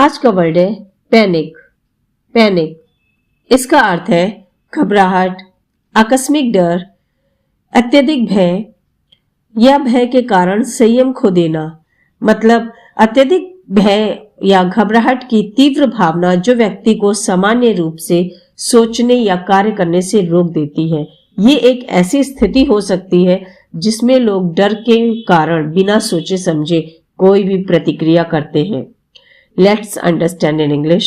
आज का वर्ड है पैनिक। पैनिक इसका अर्थ है घबराहट, आकस्मिक डर, अत्यधिक भय या भय के कारण संयम खो देना। मतलब अत्यधिक भय या घबराहट की तीव्र भावना जो व्यक्ति को सामान्य रूप से सोचने या कार्य करने से रोक देती है। ये एक ऐसी स्थिति हो सकती है जिसमें लोग डर के कारण बिना सोचे समझे कोई भी प्रतिक्रिया करते हैं। Let's understand in English.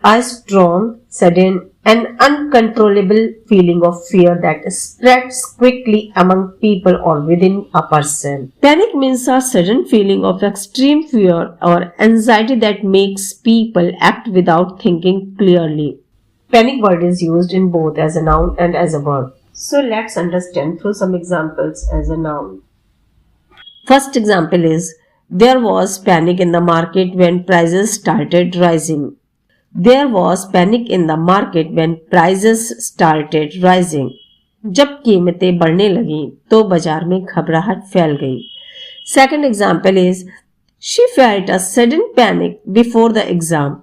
A strong, sudden and uncontrollable feeling of fear that spreads quickly among people or within a person. Panic means a sudden feeling of extreme fear or anxiety that makes people act without thinking clearly. Panic word is used in both as a noun and as a verb. So let's understand through some examples as a noun. First example is, there was panic in the market when prices started rising. There was panic in the market when prices started rising. जब कीमतें बढ़ने लगी तो बाजार में घबराहट फैल गई। Second example is, she felt a sudden panic before the exam.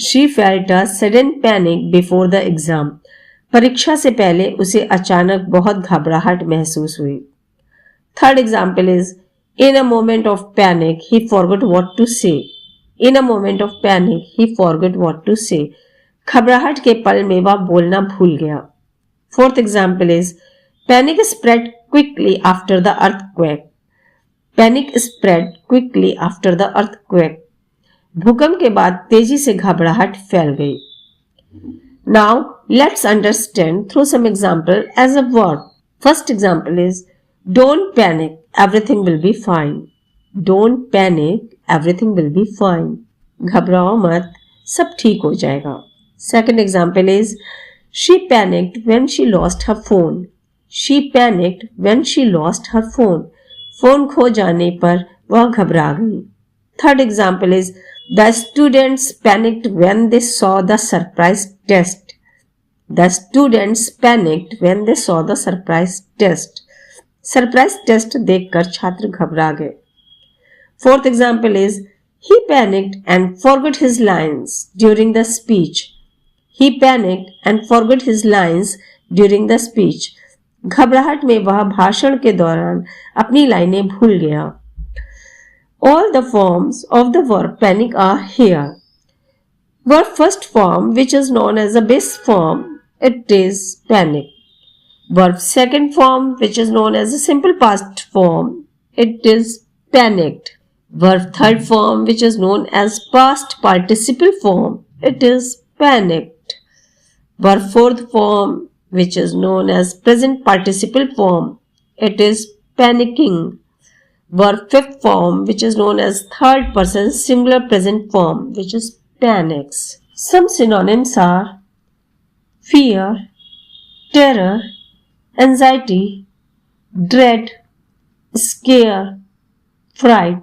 She felt a sudden panic before the exam. परीक्षा से पहले उसे अचानक बहुत घबराहट महसूस हुई। Third example is, in a moment of panic, he forgot what to say. In a moment of panic, he forgot what to say. घबराहट के पल में वह बोलना भूल गया। Fourth example is, panic spread quickly after the earthquake. Panic spread quickly after the earthquake. भूकंप के बाद तेजी से घबराहट फैल गई। Now, let's understand through some example as a verb. First example is, don't panic, everything will be fine. Don't panic, everything will be fine. घबराओ मत, सब ठीक हो जाएगा। Second example is, she panicked when she lost her phone. She panicked when she lost her phone. Phone खो जाने पर वह घबरा गई। Third example is, the students panicked when they saw the surprise test. The students panicked when they saw the surprise test. Surprise test देखकर छात्र घबरा गए। Fourth example is, he panicked and forgot his lines during the speech. He panicked and forgot his lines during the speech. घबराहट में वह भाषण के दौरान अपनी लाइनें भूल गया। All the forms of the verb panic are here. Verb first form, which is known as a base form, it is panic. Verb second form, which is known as a simple past form, it is panicked. Verb third form, which is known as past participle form, it is panicked. Verb fourth form, which is known as present participle form, it is panicking. Verb fifth form, which is known as third person singular present form, which is panics. Some synonyms are fear, terror, anxiety, dread, scare, fright.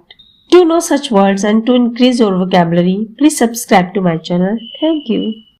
To know such words and to increase your vocabulary, please subscribe to my channel. Thank you.